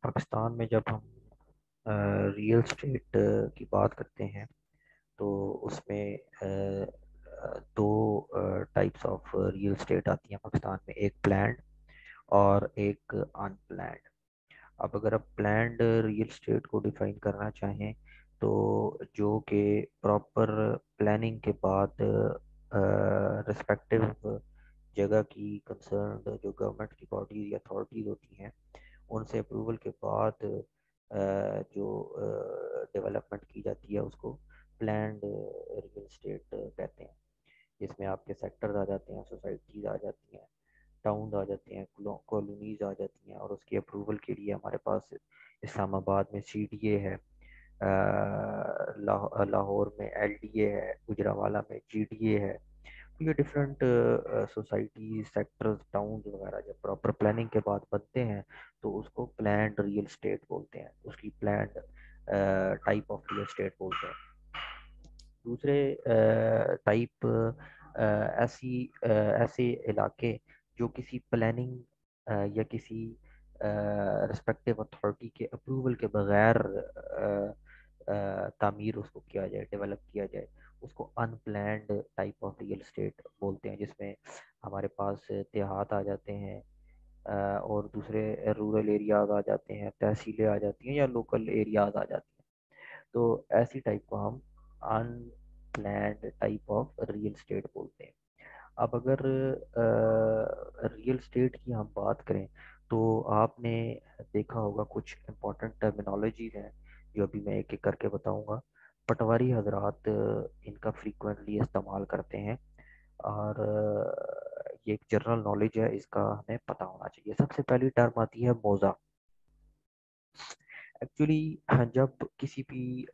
پاکستان میں جب ہم ریئل اسٹیٹ کی بات کرتے ہیں تو اس میں دو ٹائپس آف ریئل اسٹیٹ آتی ہیں پاکستان میں، ایک پلانڈ اور ایک ان پلانڈ۔ اب اگر آپ پلانڈ ریئل اسٹیٹ کو ڈیفائن کرنا چاہیں تو جو کہ پراپر پلاننگ کے بعد رسپیکٹو جگہ کی کنسرنڈ جو گورنمنٹ کی باڈیز یا اتھارٹیز ہوتی ہیں ان سے اپروول کے بعد جو ڈیولپمنٹ کی جاتی ہے اس کو پلانڈ ریئل اسٹیٹ کہتے ہیں، جس میں آپ کے سیکٹرز آ جاتے ہیں، سوسائٹیز آ جاتی ہیں، ٹاؤنز آ جاتے ہیں، کالونیز آ جاتی ہیں، اور اس کی اپروول کے لیے ہمارے پاس اسلام آباد میں CDA ہے، لاہور میں LDA ہے، گجرانوالہ میں GDA ہے۔ تو یہ ڈفرینٹ سوسائٹیز، سیکٹرز، ٹاؤنز وغیرہ جب پراپر پلاننگ کے بعد بنتے ہیں تو اس کو پلانڈ ریئل اسٹیٹ بولتے ہیں، اس کی planned type of real estate بولتے ہیں۔ دوسرے ٹائپ ایسے علاقے جو کسی پلاننگ یا کسی رسپیکٹیو اتھارٹی کے اپروول کے بغیر تعمیر اس کو کیا جائے، ڈیولپ کیا جائے، اس کو unplanned type of real estate بولتے ہیں، جس میں ہمارے پاس دیہات آ جاتے ہیں اور دوسرے رورل ایریاز آ جاتے ہیں، تحصیلیں آ جاتی ہیں یا لوکل ایریاز آ جاتی ہیں۔ تو ایسی ٹائپ کو ہم unplanned type of real estate بولتے ہیں۔ اب اگر ریئل اسٹیٹ کی ہم بات کریں تو آپ نے دیکھا ہوگا کچھ امپورٹنٹ ٹرمینالوجیز ہیں جو ابھی میں ایک ایک کر کے بتاؤں گا۔ پٹواری حضرات ان کا فریکوینٹلی استعمال کرتے ہیں اور یہ ایک جنرل نالج ہے، اس کا ہمیں پتہ ہونا چاہیے۔ سب سے پہلی ٹرم آتی ہے موزہ۔ ایکچولی جب کسی بھی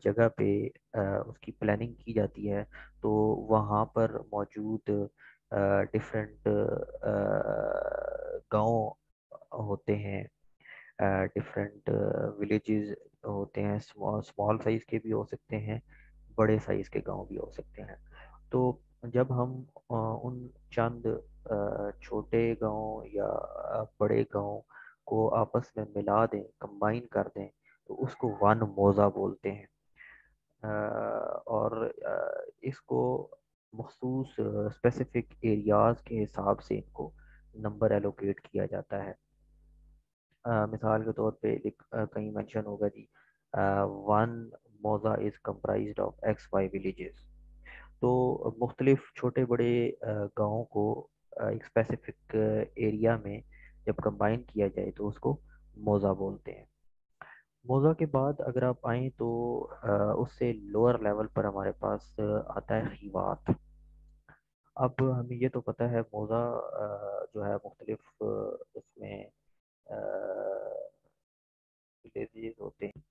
جگہ پہ اس کی پلاننگ کی جاتی ہے تو وہاں پر موجود ڈفرینٹ گاؤں ہوتے ہیں، ڈفرینٹ ولیجز ہوتے ہیں، اسمال سائز کے بھی ہو سکتے ہیں، بڑے سائز کے گاؤں بھی ہو سکتے ہیں۔ تو جب ہم ان چند چھوٹے گاؤں یا بڑے گاؤں کو آپس میں ملا دیں، کمبائن کر دیں، تو اس کو ون موزہ بولتے ہیں۔ اور اس کو مخصوص اسپیسیفک ایریاز کے حساب سے ان کو نمبر ایلوکیٹ کیا جاتا ہے۔ مثال کے طور پہ کہیں مینشن ہوگا جی ون موزہ is comprised of XY villages. تو مختلف چھوٹے بڑے گاؤں کو ایک اسپیسیفک ایریا میں جب کمبائن کیا جائے تو اس کو موزہ بولتے ہیں۔ موزہ کے بعد اگر آپ آئیں تو اس سے لوور لیول پر ہمارے پاس آتا ہے خیوات۔ اب ہمیں یہ تو پتہ ہے موزہ جو ہے مختلف اس میں ولیجز ہوتے ہیں۔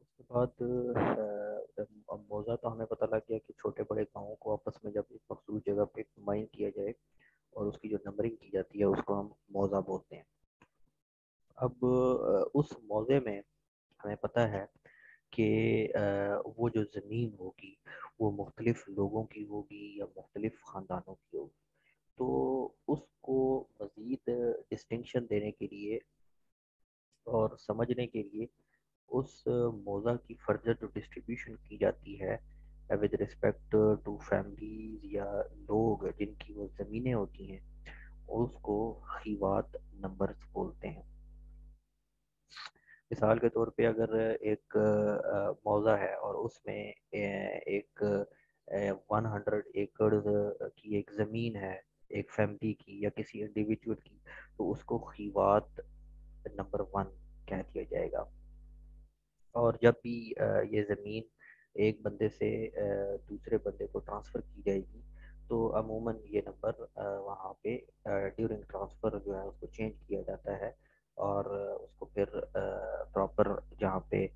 اس کے بعد موزہ تو ہمیں پتہ لگ گیا کہ چھوٹے بڑے گاؤں کو آپس میں جب ایک مخصوص جگہ پہ کمبائن کیا جائے اور اس کی جو نمبرنگ کی جاتی ہے اس کو ہم موزہ بولتے ہیں۔ اب اس موزے میں ہمیں پتہ ہے کہ وہ جو زمین ہوگی وہ مختلف لوگوں کی ہوگی یا مختلف خاندانوں کی ہوگی۔ تو اس کو مزید ڈسٹنکشن دینے کے لیے اور سمجھنے کے لیے اس موضوع کی فردر جو ڈسٹریبیوشن کی جاتی ہے ود رسپیکٹ ٹو فیملیز یا لوگ جن کی وہ زمینیں ہوتی ہیں، اس کو خیوات نمبرز بولتے ہیں۔ مثال کے طور پہ اگر ایک موضع ہے اور اس میں ایک 100 ایکڑ کی ایک زمین ہے ایک فیملی کی یا کسی انڈیویجول کی، تو اس کو خیوات نمبر 1 کہہ دیا جائے گا۔ اور جب بھی یہ زمین ایک بندے سے دوسرے بندے کو ٹرانسفر کی جائے گی تو عموماً یہ نمبر وہاں پہ ڈیورنگ ٹرانسفر جو ہے اس کو چینج کیا جاتا ہے اور اس کو پھر پراپر جہاں پہ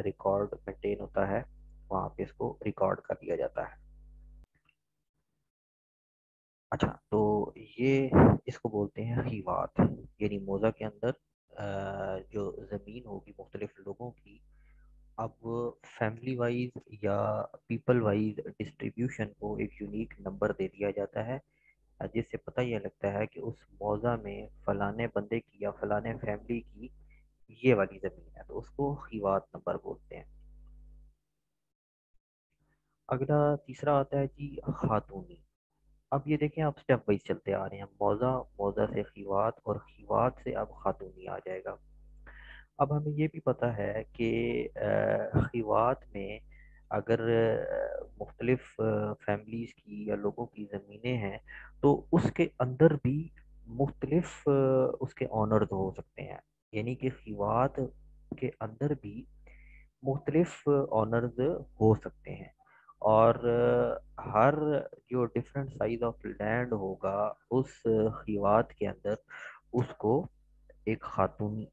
ریکارڈ مینٹین ہوتا ہے وہاں پہ اس کو ریکارڈ کر دیا جاتا ہے۔ اچھا، تو یہ اس کو بولتے ہیں خیوات، یعنی موضع کے اندر جو زمین ہوگی مختلف لوگوں کی، اب فیملی وائز یا پیپل وائز ڈسٹریبیوشن کو ایک یونیک نمبر دے دیا جاتا ہے جس سے پتہ یہ لگتا ہے کہ اس موضع میں فلانے بندے کی یا فلانے فیملی کی یہ والی زمین ہے، تو اس کو خیوات نمبر بولتے ہیں۔ اگلا تیسرا آتا ہے جی خاتونی۔ اب یہ دیکھیں آپ سٹیپ وائز چلتے آ رہے ہیں، موضع، موضع سے خیوات، اور خیوات سے اب خاتونی آ جائے گا۔ اب ہمیں یہ بھی پتہ ہے کہ خیوات میں اگر مختلف فیملیز کی یا لوگوں کی زمینیں ہیں تو اس کے اندر بھی مختلف اس کے آنرز ہو سکتے ہیں، یعنی کہ خیوات کے اندر بھی مختلف آنرز ہو سکتے ہیں، اور ہر جو ڈفرینٹ سائز آف لینڈ ہوگا اس خیوات کے اندر اس کو ایک خاتون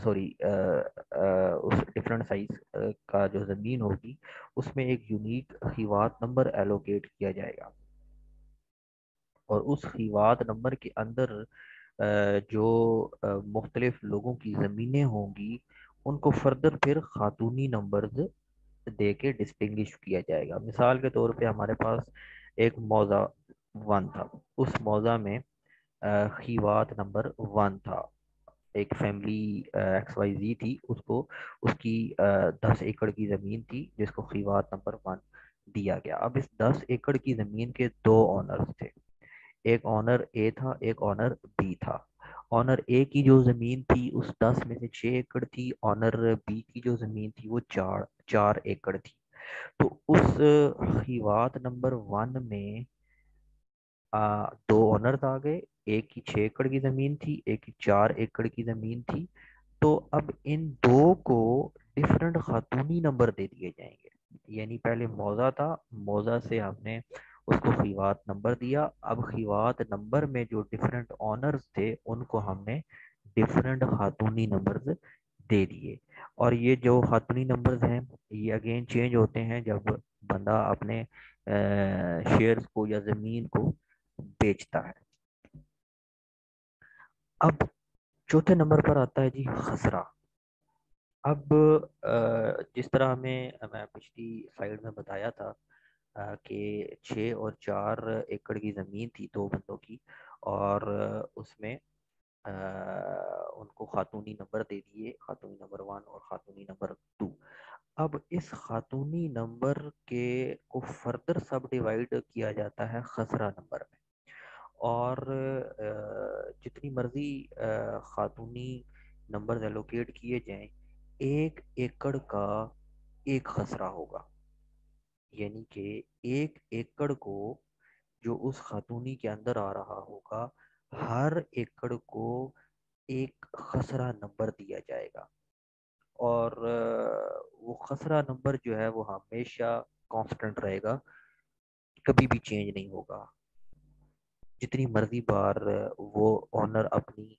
سوری اس ڈفرینٹ سائز کا جو زمین ہوگی اس میں ایک یونیک خیوات نمبر ایلوکیٹ کیا جائے گا، اور اس خیوات نمبر کے اندر جو مختلف لوگوں کی زمینیں ہوں گی ان کو فردر پھر خاتونی نمبرز دے کے ڈسٹنگش کیا جائے گا۔ مثال کے طور پہ ہمارے پاس ایک موضع 1 تھا، اس موضع میں خیوات نمبر 1 تھا، ایک فیملی ایکس وائی زی تھی، اس کو اس کی 10 ایکڑ کی زمین تھی جس کو خیوات نمبر 1 دیا گیا۔ اب اس 10 ایکڑ کی زمین کے دو آنرز تھے، ایک آنر اے تھا، ایک آنر بی تھا۔ آنر اے کی جو زمین تھی اس 10 میں سے 6 ایکڑ تھی، آنر بی کی جو زمین تھی وہ 4 ایکڑ تھی۔ تو اس خیوات نمبر 1 میں دو آنرز آ گئے، ایک کی 6 ایکڑ کی زمین تھی، ایک کی 4 ایکڑ کی زمین تھی، تو اب ان دو کو ڈفرنٹ خاتونی نمبر دے دیے جائیں گے، یعنی پہلے موضع تھا، موضع سے ہم نے اس کو خیوات نمبر دیا، اب خیوات نمبر میں جو ڈفرنٹ آنرز تھے ان کو ہم نے ڈفرنٹ خاتونی نمبرز دے دیے، اور یہ جو خاتونی نمبرز ہیں یہ اگین چینج ہوتے ہیں جب بندہ اپنے شیئرز کو یا زمین کو بیچتا ہے۔ اب چوتھے نمبر پر آتا ہے جی خسرہ۔ اب جس طرح میں پچھلی سلائیڈ میں بتایا تھا کہ 6 اور 4 ایکڑ کی زمین تھی دو بندوں کی، اور اس میں ان کو خاتونی نمبر دے دیے، خاتونی نمبر 1 اور خاتونی نمبر 2۔ اب اس خاتونی نمبر کے کو فردر سب ڈیوائڈ کیا جاتا ہے خسرہ نمبر میں، اور جتنی مرضی خاتونی نمبر ایلوکیٹ کیے جائیں، 1 ایکڑ کا ایک خسرہ ہوگا، یعنی کہ 1 ایکڑ کو جو اس خاتونی کے اندر آ رہا ہوگا ہر ایکڑ کو ایک خسرہ نمبر دیا جائے گا، اور وہ خسرہ نمبر جو ہے وہ ہمیشہ کانسٹنٹ رہے گا، کبھی بھی چینج نہیں ہوگا، جتنی مرضی بار وہ آنر اپنی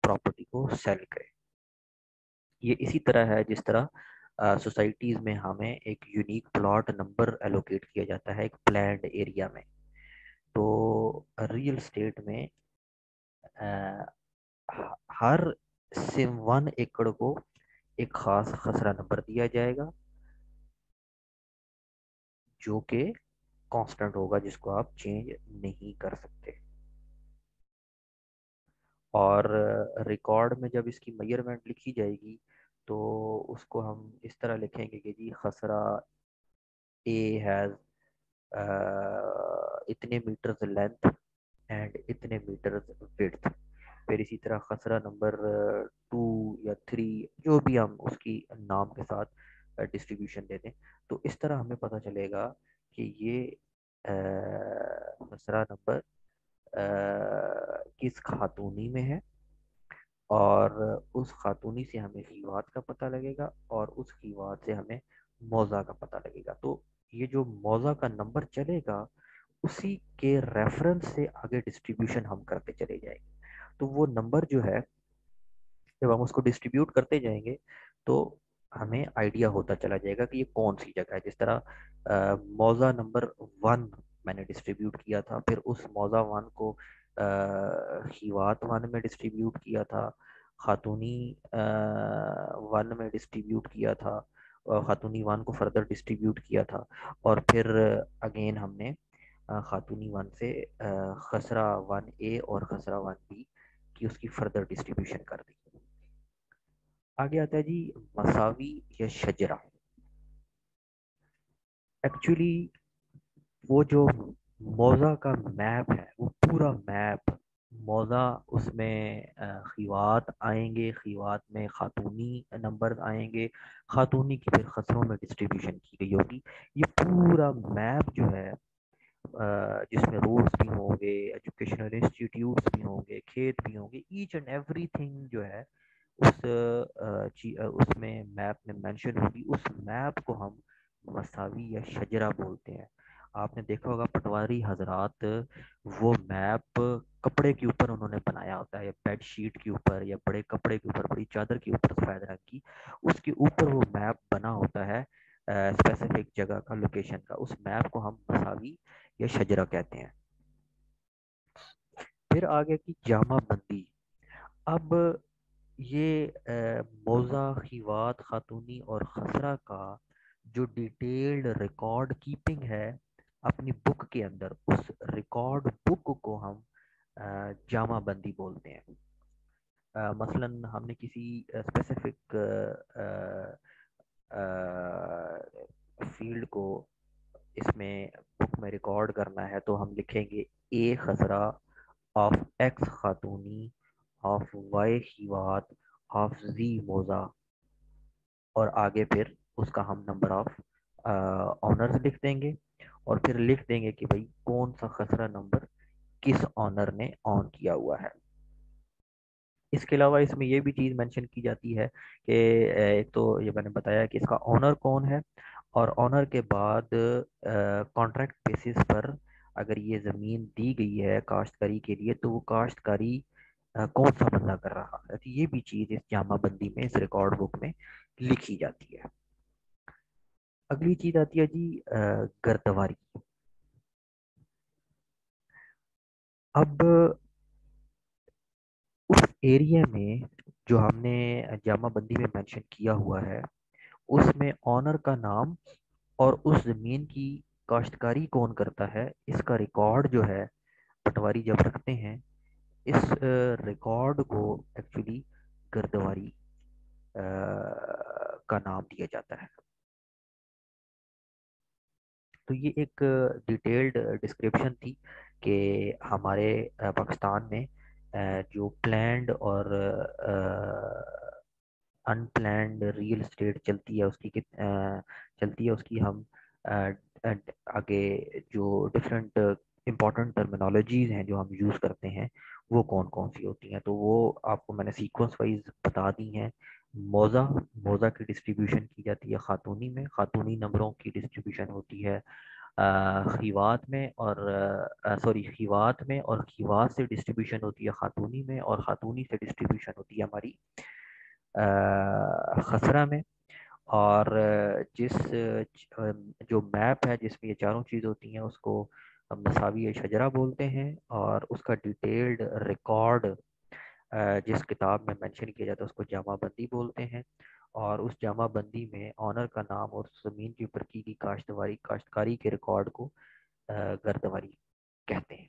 پراپرٹی کو سیل کرے۔ یہ اسی طرح ہے جس طرح سوسائٹیز میں ہمیں ایک یونیک پلاٹ نمبر ایلوکیٹ کیا جاتا ہے ایک پلانڈ ایریا میں، تو ریل اسٹیٹ میں ہر 1 ایکڑ کو ایک خاص خسرہ نمبر دیا جائے گا جو کہ کانسٹنٹ ہوگا، جس کو آپ چینج نہیں کر سکتے، اور ریکارڈ میں جب اس کی میئرمنٹ لکھی جائے گی تو اس کو ہم اس طرح لکھیں گے کہ جی خسرہ اے ہیز اتنے میٹرز لینتھ اینڈ اتنے میٹرز وڈتھ، پھر اسی طرح خسرہ نمبر 2 یا 3 جو بھی ہم اس کی نام کے ساتھ ڈسٹریبیوشن دے دیں، تو اس طرح ہمیں پتہ چلے گا کہ یہ خسرہ نمبر کس خاتونی میں ہے، اور اس خاتونی سے ہمیں خیوات کا پتہ لگے گا، اور اس خیوات سے ہمیں موضع کا پتہ لگے گا، تو یہ جو موضع کا نمبر چلے گا اسی کے ریفرنس سے آگے ڈسٹریبیوشن ہم کرتے چلے جائیں گے، تو وہ نمبر جو ہے جب ہم اس کو ڈسٹریبیوٹ کرتے جائیں گے تو ہمیں آئیڈیا ہوتا چلا جائے گا کہ یہ کون سی جگہ ہے، جس طرح موضع نمبر 1 میں نے ڈسٹریبیوٹ کیا تھا، پھر اس موضع 1 کو خیوات 1 میں ڈسٹریبیوٹ کیا تھا، خاتونی 1 میں ڈسٹریبیوٹ کیا تھا، خاتونی 1 کو فردر ڈسٹریبیوٹ کیا تھا، اور پھر اگین ہم نے خاتونی ون سے خسرہ ون اے اور خسرہ ون بی کی اس کی فردر ڈسٹریبیوشن کر دی۔ آگے آتا ہے جی مساوی یا شجرہ۔ ایکچولی وہ جو موضع کا میپ ہے وہ پورا میپ موضع، اس میں خیوات آئیں گے، خیوات میں خاتونی نمبر آئیں گے، خاتونی کی پھر خسروں میں ڈسٹریبیوشن کی گئی ہوگی۔ یہ پورا میپ جو ہے جس میں روڈز بھی ہوں گے، ایجوکیشنل انسٹیٹیوٹس بھی ہوں گے، کھیت بھی ہوں گے، ایچ اینڈ ایوری تھنگ جو ہے اس اس میں میپ میں مینشن ہوگی۔ اس میپ کو ہم مساوی یا شجرہ بولتے ہیں۔ آپ نے دیکھا ہوگا پٹواری حضرات وہ میپ کپڑے کے اوپر انہوں نے بنایا ہوتا ہے، یا بیڈ شیٹ کے اوپر، یا بڑے کپڑے کے اوپر، بڑی چادر کے اوپر سفید رنگ کی، اس کے اوپر وہ میپ بنا ہوتا ہے اسپیسیفک جگہ کا، لوکیشن کا۔ اس میپ کو ہم مساوی یا شجرہ کہتے ہیں۔ پھر آگے کی جامع بندی۔ اب یہ موضع، خیوات، خاتونی اور خسرہ کا جو ڈیٹیلڈ ریکارڈ کیپنگ ہے اپنی بک کے اندر، اس ریکارڈ بک کو ہم جامع بندی بولتے ہیں۔ مثلا ہم نے کسی اسپیسیفک فیلڈ کو اس میں بک میں ریکارڈ کرنا ہے تو ہم لکھیں گے اے خسرہ آف ایکس خاتونی آف وائی خیوات آف زی موزہ، اور آگے پھر اس کا ہم نمبر آف آنرز لکھ دیں گے، اور پھر لکھ دیں گے کہ بھائی کون سا خسرہ نمبر کس آنر نے آن کیا ہوا ہے۔ اس کے علاوہ اس میں یہ بھی چیز مینشن کی جاتی ہے کہ ایک تو یہ میں نے بتایا کہ اس کا آنر کون ہے، اور آنر کے بعد کانٹریکٹ بیسس پر اگر یہ زمین دی گئی ہے کاشتکاری کے لیے تو وہ کاشتکاری کون سا بندہ کر رہا ہے، تو یہ بھی چیز اس جامع بندی میں، اس ریکارڈ بک میں لکھی جاتی ہے۔ اگلی چیز آتی ہے جی گردواری۔ اب اس ایریا میں جو ہم نے جامع بندی میں مینشن کیا ہوا ہے، اس میں آنر کا نام اور اس زمین کی کاشتکاری کون کرتا ہے، اس کا ریکارڈ جو ہے پٹواری جب رکھتے ہیں، اس ریکارڈ کو ایکچولی گردواری کا نام دیا جاتا ہے۔ تو یہ ایک ڈیٹیلڈ ڈسکرپشن تھی کہ ہمارے پاکستان میں جو پلانڈ اور ان پلانڈ ریئل اسٹیٹ چلتی ہے، اس کی چلتی ہے، اس کی ہم آگے جو ڈفرینٹ امپورٹنٹ ٹرمینالوجیز ہیں جو ہم یوز کرتے ہیں وہ کون کون سی ہوتی ہیں، تو وہ آپ کو میں نے سیکوینس وائز بتا دی ہیں۔ موضع کی ڈسٹریبیوشن کی جاتی ہے خاتونی میں، خاتونی نمبروں کی ڈسٹریبیوشن ہوتی ہے خیوات میں، اور خیوات میں، اور خیوات سے ڈسٹریبیوشن ہوتی ہے خاتونی میں، اور خاتونی سے ڈسٹریبیوشن ہوتی ہے ہماری خسرہ میں۔ اور جس جو میپ ہے جس میں یہ چاروں چیز ہوتی ہیں اس کو مساوی شجرہ بولتے ہیں، اور اس کا ڈیٹیلڈ ریکارڈ جس کتاب میں مینشن کیا جاتا ہے اس کو جامع بندی بولتے ہیں، اور اس جامع بندی میں آنر کا نام اور زمین کے اوپر کی گئی کاشتکاری کے ریکارڈ کو گردواری کہتے ہیں۔